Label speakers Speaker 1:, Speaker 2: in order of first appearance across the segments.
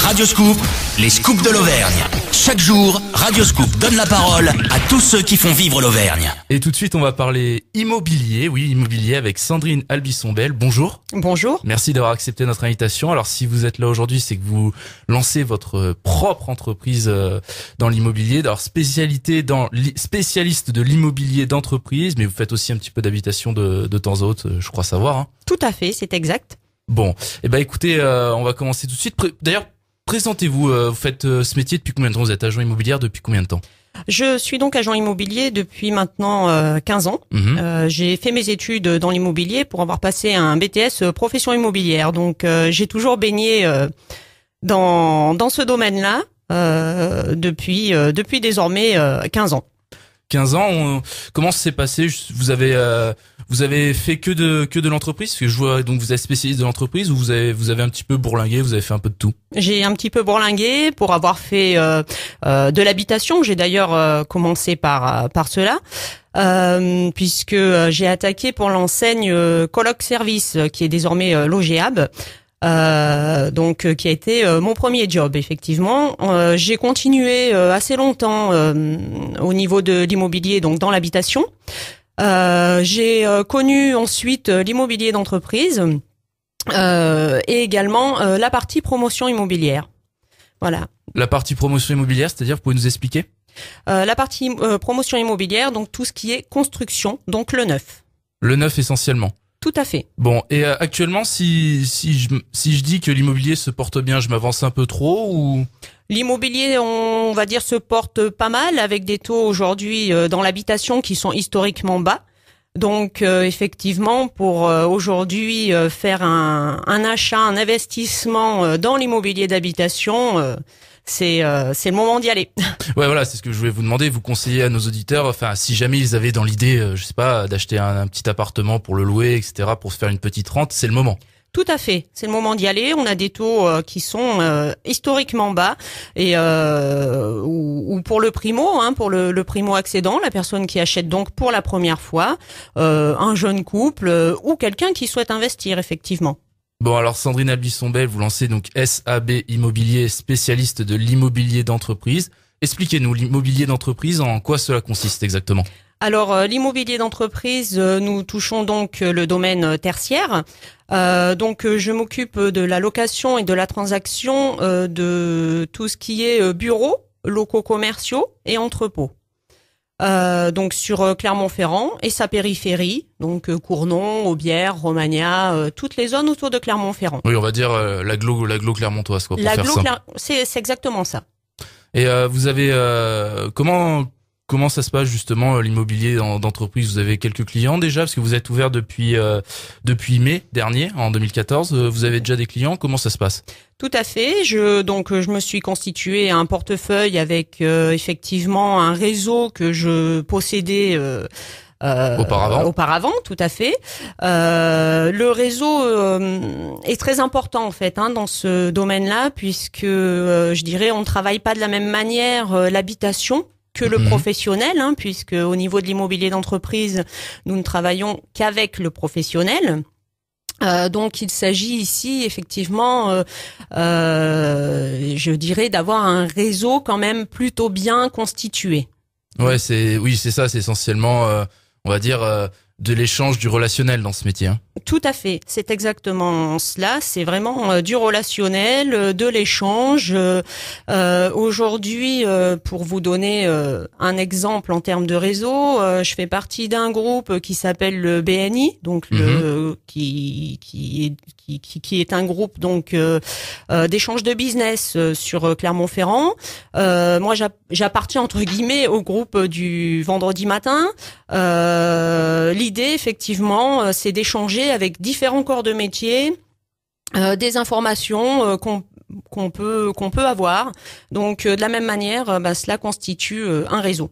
Speaker 1: Radioscoop, les scoops de l'Auvergne. Chaque jour, Radioscoop donne la parole à tous ceux qui font vivre l'Auvergne.
Speaker 2: Et tout de suite, on va parler immobilier. Oui, immobilier avec Sandrine Albisson-Belle. Bonjour.
Speaker 3: Bonjour.
Speaker 2: Merci d'avoir accepté notre invitation. Alors, si vous êtes là aujourd'hui, c'est que vous lancez votre propre entreprise dans l'immobilier. Alors, spécialiste de l'immobilier d'entreprise, mais vous faites aussi un petit peu d'habitation de temps à autre, je crois savoir. Hein.
Speaker 3: Tout à fait, c'est exact.
Speaker 2: Bon, eh ben écoutez, on va commencer tout de suite. D'ailleurs, présentez-vous. Vous faites ce métier depuis combien de temps? Vous êtes agent immobilier depuis combien de temps?
Speaker 3: Je suis donc agent immobilier depuis maintenant 15 ans. J'ai fait mes études dans l'immobilier pour avoir passé un BTS profession immobilière. Donc j'ai toujours baigné dans ce domaine-là depuis désormais 15 ans.
Speaker 2: 15 ans, comment ça s'est passé? Vous avez fait que de l'entreprise? Parce que je vois, donc vous êtes spécialiste de l'entreprise, ou vous avez un petit peu bourlingué, vous avez fait un peu de tout?
Speaker 3: J'ai un petit peu bourlingué pour avoir fait de l'habitation. J'ai d'ailleurs commencé par cela. Puisque j'ai attaqué pour l'enseigne Coloc Service, qui est désormais Logéab. Donc qui a été mon premier job effectivement. J'ai continué assez longtemps au niveau de l'immobilier, donc dans l'habitation. J'ai connu ensuite l'immobilier d'entreprise et également la partie promotion immobilière. Voilà.
Speaker 2: La partie promotion immobilière, c'est-à-dire, vous pouvez nous expliquer?
Speaker 3: La partie promotion immobilière, donc tout ce qui est construction, donc le neuf. Le
Speaker 2: neuf essentiellement.
Speaker 3: Tout à fait.
Speaker 2: Bon, et actuellement, si je dis que l'immobilier se porte bien, je m'avance un peu trop ou?
Speaker 3: L'immobilier, on va dire, se porte pas mal avec des taux aujourd'hui dans l'habitation qui sont historiquement bas. Donc effectivement, pour aujourd'hui faire un achat, un investissement dans l'immobilier d'habitation, c'est le moment d'y aller.
Speaker 2: Ouais, voilà, c'est ce que je voulais vous demander. Vous conseillez à nos auditeurs, enfin, si jamais ils avaient dans l'idée, je sais pas, d'acheter un petit appartement pour le louer, etc., pour se faire une petite rente, c'est le moment.
Speaker 3: Tout à fait, c'est le moment d'y aller. On a des taux qui sont historiquement bas et ou pour le primo, pour le primo accédant, la personne qui achète donc pour la première fois, un jeune couple ou quelqu'un qui souhaite investir effectivement.
Speaker 2: Bon, alors Sandrine Albisson-Belle, vous lancez donc SAB Immobilier, spécialiste de l'immobilier d'entreprise. Expliquez-nous, l'immobilier d'entreprise, en quoi cela consiste exactement?
Speaker 3: Alors l'immobilier d'entreprise, nous touchons donc le domaine tertiaire. Donc je m'occupe de la location et de la transaction de tout ce qui est bureaux, locaux commerciaux et entrepôts. Donc sur Clermont-Ferrand et sa périphérie, donc Cournon, Aubière, Romagna, toutes les zones autour de Clermont-Ferrand.
Speaker 2: Oui, on va dire l'agglo clermontoise, quoi, pour faire ça.
Speaker 3: C'est exactement ça.
Speaker 2: Et vous avez comment ça se passe justement l'immobilier d'entreprise? Vous avez quelques clients déjà, parce que vous êtes ouvert depuis mai dernier, en 2014. Vous avez déjà des clients? Comment ça se passe?
Speaker 3: Tout à fait. Je me suis constitué un portefeuille avec effectivement un réseau que je possédais auparavant, tout à fait. Le réseau est très important en fait dans ce domaine-là, puisque je dirais on ne travaille pas de la même manière l'habitation que le professionnel, puisque au niveau de l'immobilier d'entreprise, nous ne travaillons qu'avec le professionnel. Donc il s'agit ici effectivement, je dirais, d'avoir un réseau quand même plutôt bien constitué.
Speaker 2: Ouais, c'est ça, c'est essentiellement, on va dire, de l'échange, du relationnel dans ce métier.
Speaker 3: Tout à fait, c'est exactement cela. C'est vraiment du relationnel, de l'échange. Aujourd'hui, pour vous donner un exemple en termes de réseau, je fais partie d'un groupe qui s'appelle le BNI, donc qui est un groupe donc d'échange de business sur Clermont-Ferrand. Moi, j'appartiens entre guillemets au groupe du vendredi matin. L'idée, effectivement, c'est d'échanger avec différents corps de métier, des informations qu'on peut avoir. Donc, de la même manière, cela constitue un réseau.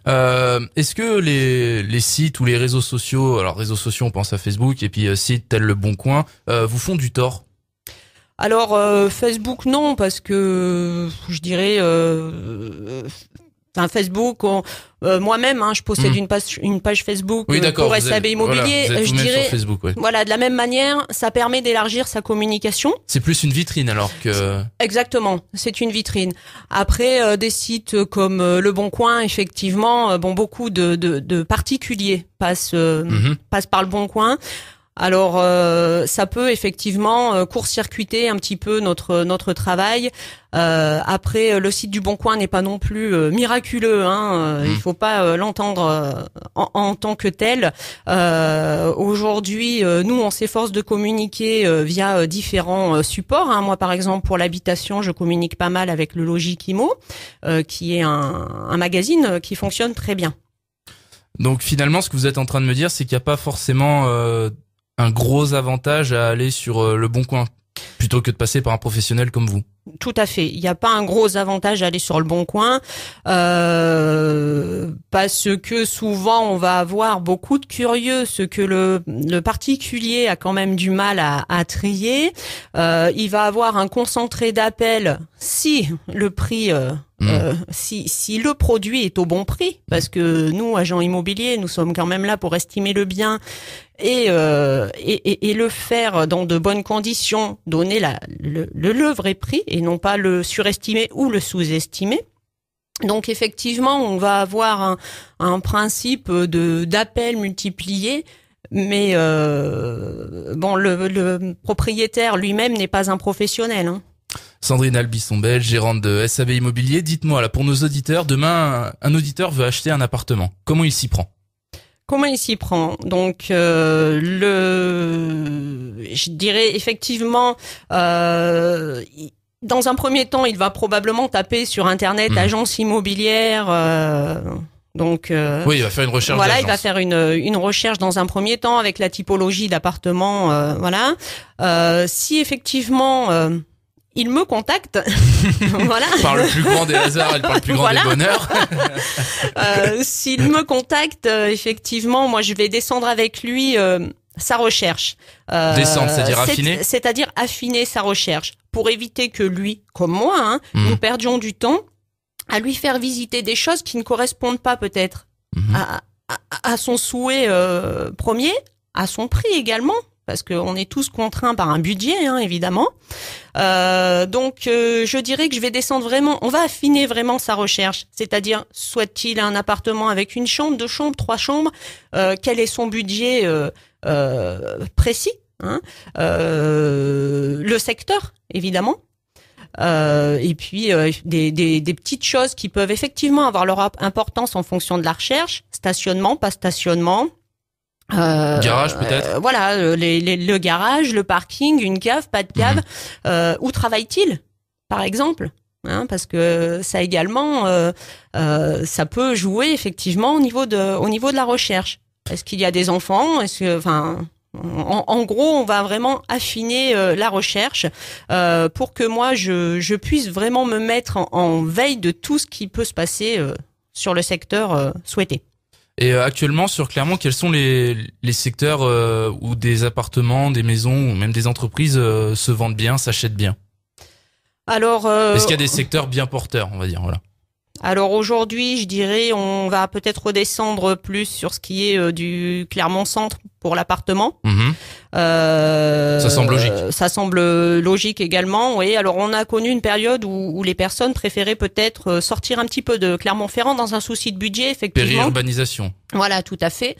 Speaker 2: Est-ce que les sites ou les réseaux sociaux, alors réseaux sociaux, on pense à Facebook, et puis sites tels Le Bon Coin, vous font du tort?
Speaker 3: Alors, Facebook, non, parce que je dirais... Un Facebook, moi-même, je possède une page Facebook pour SAB Immobilier.
Speaker 2: Voilà, vous êtes
Speaker 3: je
Speaker 2: vous-même
Speaker 3: dirais,
Speaker 2: sur Facebook, ouais.
Speaker 3: voilà, de la même manière, ça permet d'élargir sa communication.
Speaker 2: C'est plus une vitrine alors que...
Speaker 3: Exactement, c'est une vitrine. Après, des sites comme Le Bon Coin, effectivement, beaucoup de particuliers passent par Le Bon Coin. Alors, ça peut effectivement court-circuiter un petit peu notre travail. Après, le site du Bon Coin n'est pas non plus miraculeux. Il faut pas l'entendre en tant que tel. Aujourd'hui, nous, on s'efforce de communiquer via différents supports. Moi, par exemple, pour l'habitation, je communique pas mal avec le Logic Immo, qui est un magazine qui fonctionne très bien.
Speaker 2: Donc finalement, ce que vous êtes en train de me dire, c'est qu'il n'y a pas forcément un gros avantage à aller sur Le Bon Coin plutôt que de passer par un professionnel comme vous.
Speaker 3: Tout à fait. Il n'y a pas un gros avantage à aller sur Le Bon Coin parce que souvent on va avoir beaucoup de curieux, ce que le particulier a quand même du mal à trier. Il va avoir un concentré d'appels si le prix, si le produit est au bon prix, parce que nous, agents immobiliers, nous sommes quand même là pour estimer le bien et le faire dans de bonnes conditions, donner le vrai prix et non pas le surestimer ou le sous-estimer. Donc effectivement, on va avoir un principe d'appel multiplié, mais le propriétaire lui-même n'est pas un professionnel.
Speaker 2: Sandrine Albisson-Belge, gérante de SAB Immobilier. Dites-moi, là, pour nos auditeurs, demain, un auditeur veut acheter un appartement. Comment il s'y prend?
Speaker 3: Comment il s'y prend? Donc, je dirais effectivement, dans un premier temps, il va probablement taper sur Internet agence immobilière.
Speaker 2: Oui, il va faire une recherche.
Speaker 3: Voilà, il va faire une recherche dans un premier temps avec la typologie d'appartement. Voilà. Si effectivement il me contacte, voilà.
Speaker 2: Par le plus grand des hasards et par le plus grand des bonheurs.
Speaker 3: S'il me contacte, effectivement, moi je vais descendre avec lui sa recherche.
Speaker 2: Descendre, c'est-à-dire affiner.
Speaker 3: C'est-à-dire affiner sa recherche pour éviter que lui, comme moi, nous perdions du temps à lui faire visiter des choses qui ne correspondent pas peut-être à son souhait premier, à son prix également. Parce qu'on est tous contraints par un budget, évidemment. Donc, je dirais que je vais descendre vraiment, on va affiner vraiment sa recherche. C'est-à-dire, souhaite-t-il un appartement avec une chambre, 2 chambres, 3 chambres, quel est son budget précis, le secteur, évidemment. Et puis des petites choses qui peuvent effectivement avoir leur importance en fonction de la recherche. Stationnement, pas stationnement.
Speaker 2: Garage peut-être.
Speaker 3: Voilà, le garage, le parking, une cave, pas de cave. Où travaille-t-il, par exemple, parce que ça également, ça peut jouer effectivement au niveau de la recherche. Est-ce qu'il y a des enfants? En gros, on va vraiment affiner la recherche pour que moi je puisse vraiment me mettre en veille de tout ce qui peut se passer sur le secteur souhaité.
Speaker 2: Et actuellement, sur Clermont, quels sont les secteurs où des appartements, des maisons ou même des entreprises se vendent bien, s'achètent bien?
Speaker 3: Alors,
Speaker 2: est-ce qu'il y a des secteurs bien porteurs, on va dire, voilà.
Speaker 3: Alors aujourd'hui, je dirais, on va peut-être redescendre plus sur ce qui est du Clermont Centre pour l'appartement.
Speaker 2: Ça semble logique.
Speaker 3: Ça semble logique également, oui. Alors on a connu une période où les personnes préféraient peut-être sortir un petit peu de Clermont-Ferrand dans un souci de budget, effectivement.
Speaker 2: Périurbanisation.
Speaker 3: Voilà, tout à fait.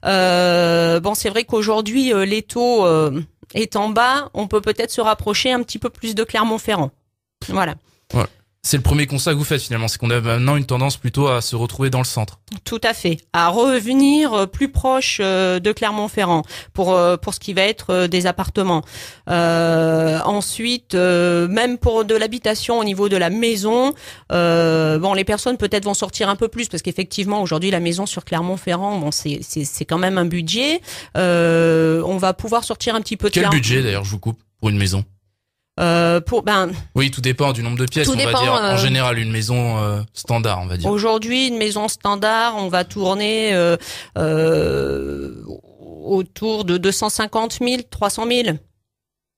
Speaker 3: C'est vrai qu'aujourd'hui, les taux étant bas, on peut peut-être se rapprocher un petit peu plus de Clermont-Ferrand. Voilà.
Speaker 2: C'est le premier constat que vous faites finalement, c'est qu'on a maintenant une tendance plutôt à se retrouver dans le centre.
Speaker 3: Tout à fait, à revenir plus proche de Clermont-Ferrand pour ce qui va être des appartements. Ensuite, même pour de l'habitation au niveau de la maison, les personnes peut-être vont sortir un peu plus parce qu'effectivement aujourd'hui la maison sur Clermont-Ferrand, c'est quand même un budget. On va pouvoir sortir un petit peu de
Speaker 2: Quel budget d'ailleurs, je vous coupe, pour une maison? Oui, tout dépend du nombre de pièces, on va dire. En général, une maison standard, on va dire.
Speaker 3: Aujourd'hui, une maison standard, on va tourner autour de 250 000, 300 000.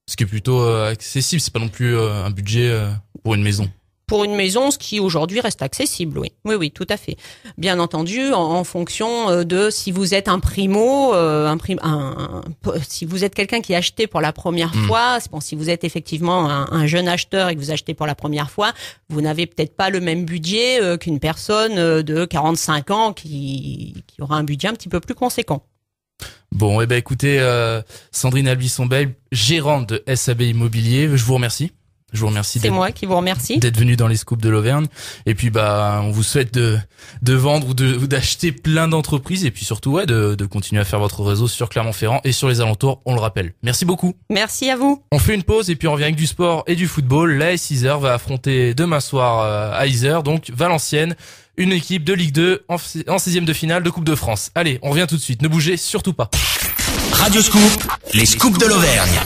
Speaker 2: Ce qui est plutôt accessible, c'est pas non plus un budget pour une maison.
Speaker 3: pour une maison, ce qui aujourd'hui reste accessible, oui. Oui, oui, tout à fait. Bien entendu, en fonction de si vous êtes un primo, si vous êtes quelqu'un qui a acheté pour la première fois, bon, si vous êtes effectivement un jeune acheteur et que vous achetez pour la première fois, vous n'avez peut-être pas le même budget qu'une personne de 45 ans qui aura un budget un petit peu plus conséquent.
Speaker 2: Bon, écoutez, Sandrine Albuisson-Bell, gérante de SAB Immobilier, je vous remercie.
Speaker 3: C'est moi qui vous remercie
Speaker 2: d'être venu dans les scoops de l'Auvergne. Et puis on vous souhaite de vendre ou d'acheter plein d'entreprises et puis surtout de continuer à faire votre réseau sur Clermont-Ferrand et sur les alentours, on le rappelle. Merci beaucoup.
Speaker 3: Merci à vous.
Speaker 2: On fait une pause et puis on revient avec du sport et du football. L'AS Isère va affronter demain soir à Isère, donc Valenciennes, une équipe de Ligue 2 en 16e de finale de Coupe de France. Allez, on revient tout de suite. Ne bougez surtout pas.
Speaker 1: Radio Scoop, les scoops de l'Auvergne.